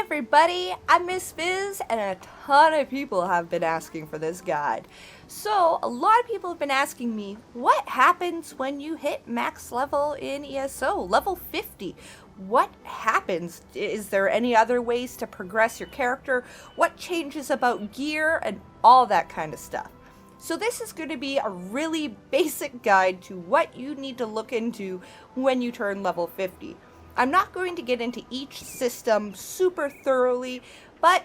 everybody, I'm Miss Bizz, and a ton of people have been asking for this guide. So, a lot of people have been asking me, what happens when you hit max level in ESO, level 50? What happens? Is there any other ways to progress your character? What changes about gear? And all that kind of stuff. So this is going to be a really basic guide to what you need to look into when you turn level 50. I'm not going to get into each system super thoroughly, but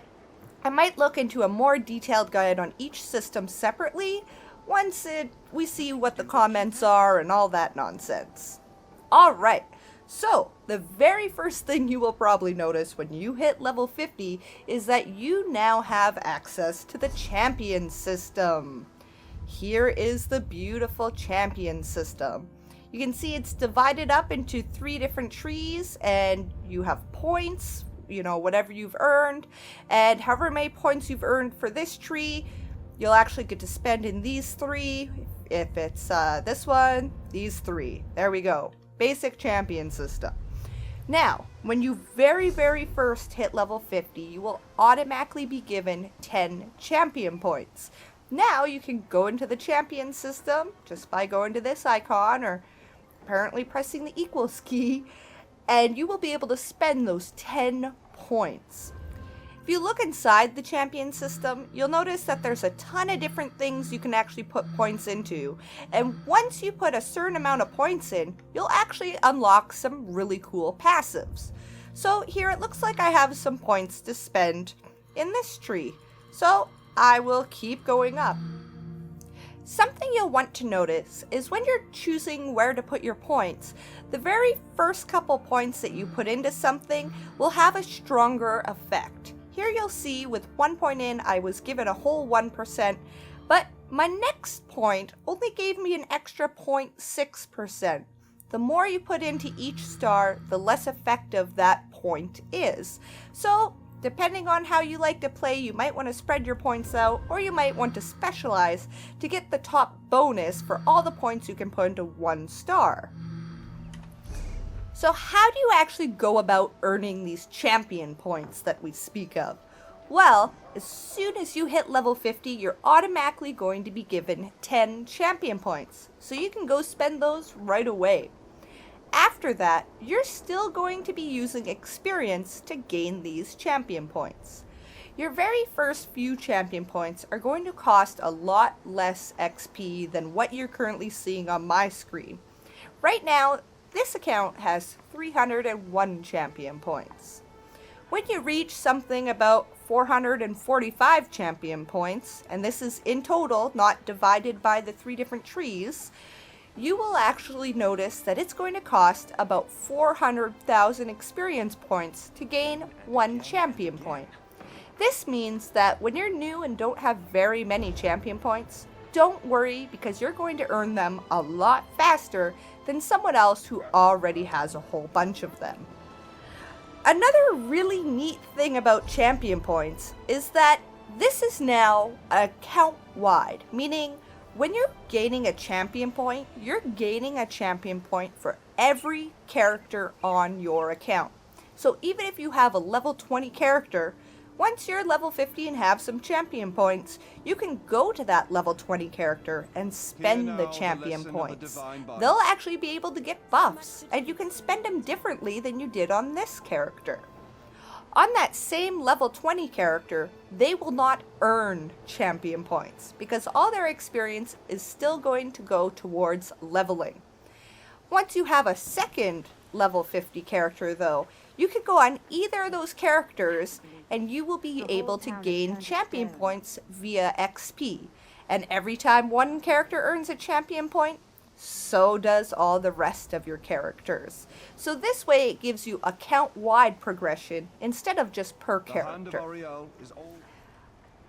I might look into a more detailed guide on each system separately once we see what the comments are and all that nonsense. Alright, so the very first thing you will probably notice when you hit level 50 is that you now have access to the champion system. Here is the beautiful champion system. You can see it's divided up into 3 different trees, and you have points, whatever you've earned, and however many points you've earned for this tree, you'll actually get to spend in these 3. If it's this one, these 3. There we go. Basic champion system. Now, when you very first hit level 50, you will automatically be given 10 champion points. Now you can go into the champion system just by going to this icon or apparently pressing the equals key, and you will be able to spend those 10 points. If you look inside the champion system, you'll notice that there's a ton of different things you can actually put points into, and once you put a certain amount of points in, you'll actually unlock some really cool passives. So here it looks like I have some points to spend in this tree, so I will keep going up. Something you'll want to notice is when you're choosing where to put your points, the very first couple points that you put into something will have a stronger effect. Here you'll see with 1 point in, I was given a whole 1%, but my next point only gave me an extra 0.6%. The more you put into each star, the less effective that point is. So, depending on how you like to play, you might want to spread your points out, or you might want to specialize to get the top bonus for all the points you can put into 1 star. So how do you actually go about earning these champion points that we speak of? Well, as soon as you hit level 50, you're automatically going to be given 10 champion points, so you can go spend those right away. After that, you're still going to be using experience to gain these champion points. Your very first few champion points are going to cost a lot less XP than what you're currently seeing on my screen. Right now, this account has 301 champion points. When you reach something about 445 champion points, and this is in total, not divided by the 3 different trees, you will actually notice that it's going to cost about 400,000 experience points to gain 1 champion point. This means that when you're new and don't have very many champion points, don't worry, because you're going to earn them a lot faster than someone else who already has a whole bunch of them. Another really neat thing about champion points is that this is now account-wide, meaning when you're gaining a champion point, you're gaining a champion point for every character on your account. So even if you have a level 20 character, once you're level 50 and have some champion points, you can go to that level 20 character and spend the champion points. They'll actually be able to get buffs, and you can spend them differently than you did on this character. On that same level 20 character, they will not earn champion points because all their experience is still going to go towards leveling. Once you have a second level 50 character though, you can go on either of those characters and you will be able to gain champion points via XP. And every time one character earns a champion point, so does all the rest of your characters. So this way it gives you account-wide progression instead of just per character.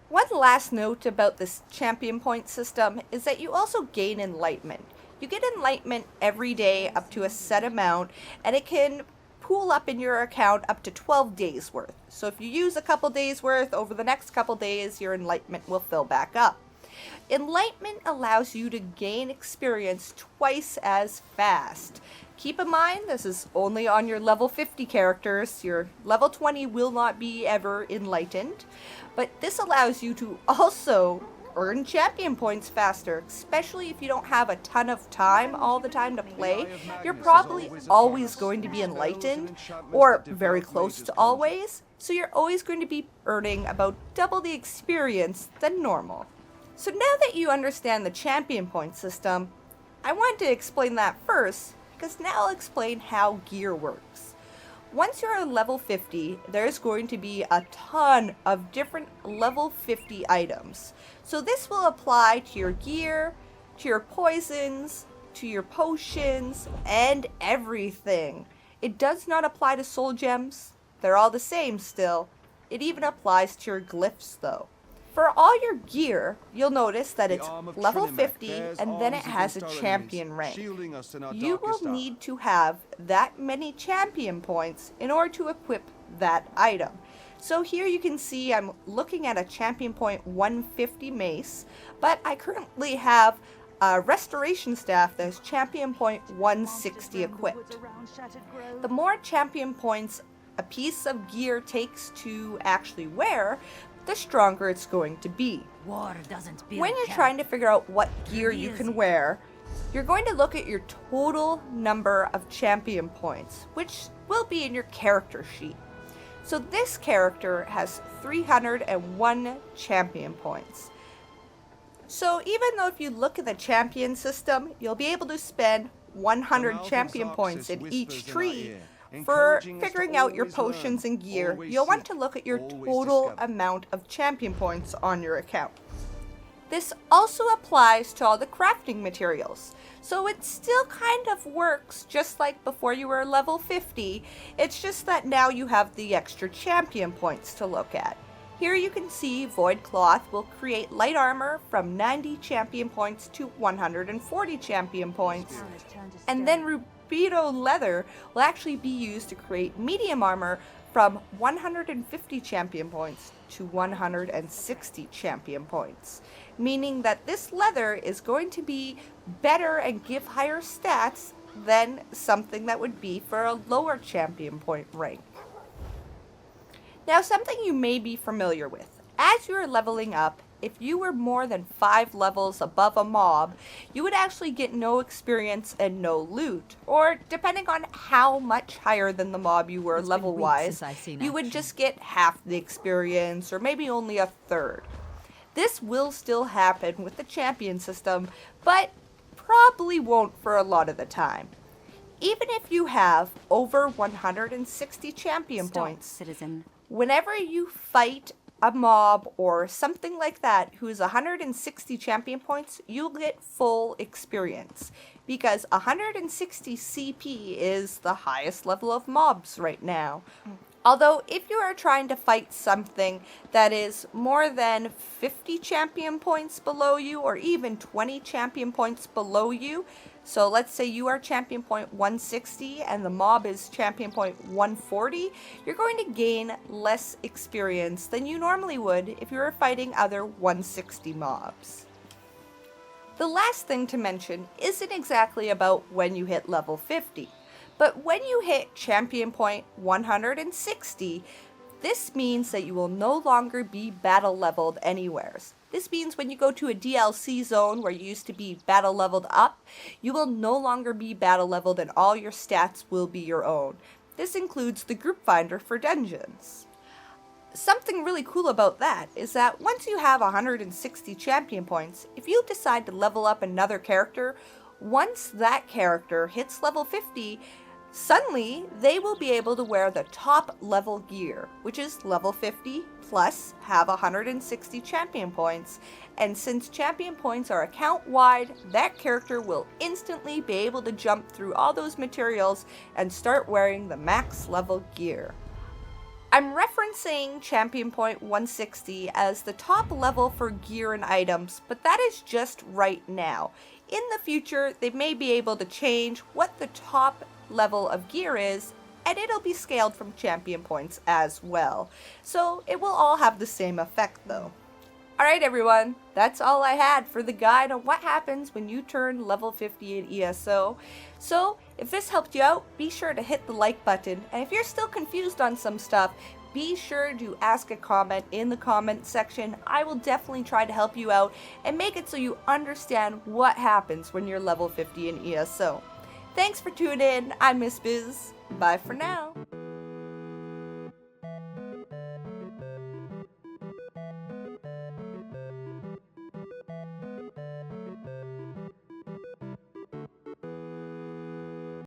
One last note about this champion point system is that you also gain Enlightenment. You get Enlightenment every day up to a set amount, and it can pool up in your account up to 12 days worth. So if you use a couple days worth, over the next couple days your Enlightenment will fill back up. Enlightenment allows you to gain experience twice as fast. Keep in mind, this is only on your level 50 characters. Your level 20 will not be ever enlightened. But this allows you to also earn champion points faster, especially if you don't have a ton of time all the time to play. You're probably always going to be enlightened, or very close to always, so you're always going to be earning about double the experience than normal. So now that you understand the champion point system, I wanted to explain that first, because now I'll explain how gear works. Once you're at level 50, there's going to be a ton of different level 50 items. So this will apply to your gear, to your poisons, to your potions, and everything. It does not apply to soul gems. They're all the same still. It even applies to your glyphs though. For all your gear, you'll notice that it's level 50 and then it has a champion rank. You will need to have that many champion points in order to equip that item. So here you can see I'm looking at a champion point 150 mace, but I currently have a restoration staff that's champion point 160 equipped. The more champion points a piece of gear takes to actually wear, the stronger it's going to be. When you're trying to figure out what gear you can wear, you're going to look at your total number of champion points, which will be in your character sheet. So this character has 301 champion points. So even though if you look at the champion system, you'll be able to spend 100 champion points in each tree. For figuring out your potions and gear, you'll want to look at your total amount of champion points on your account. This also applies to all the crafting materials, so it still kind of works just like before you were level 50, it's just that now you have the extra champion points to look at. Here you can see Void Cloth will create light armor from 90 champion points to 140 champion points, and then Rubedo leather will actually be used to create medium armor from 150 champion points to 160 champion points, meaning that this leather is going to be better and give higher stats than something that would be for a lower champion point rank. Now, something you may be familiar with, as you're leveling up, if you were more than 5 levels above a mob, you would actually get no experience and no loot. Or, depending on how much higher than the mob you were level-wise, you would just get half the experience, or maybe only a third. This will still happen with the champion system, but probably won't for a lot of the time. Even if you have over 160 champion points, citizen, whenever you fight a mob or something like that who's 160 champion points, you'll get full experience because 160 CP is the highest level of mobs right now. Although if you are trying to fight something that is more than 50 champion points below you or even 20 champion points below you, so let's say you are champion point 160 and the mob is champion point 140, you're going to gain less experience than you normally would if you were fighting other 160 mobs. The last thing to mention isn't exactly about when you hit level 50, but when you hit champion point 160, this means that you will no longer be battle leveled anywheres. This means when you go to a DLC zone where you used to be battle leveled up, you will no longer be battle leveled and all your stats will be your own. This includes the group finder for dungeons. Something really cool about that is that once you have 160 champion points, if you decide to level up another character, once that character hits level 50, suddenly they will be able to wear the top level gear, which is level 50 plus have 160 champion points, and since champion points are account wide, that character will instantly be able to jump through all those materials and start wearing the max level gear. I'm referencing champion point 160 as the top level for gear and items, but that is just right now. In the future, they may be able to change what the top level of gear is, and it'll be scaled from champion points as well. So it will all have the same effect though. Alright everyone, that's all I had for the guide on what happens when you turn level 50 in ESO. So, if this helped you out, be sure to hit the like button, and if you're still confused on some stuff, be sure to ask a comment in the comment section. I will definitely try to help you out and make it so you understand what happens when you're level 50 in ESO. Thanks for tuning in, I'm Miss Bizz. Bye for now.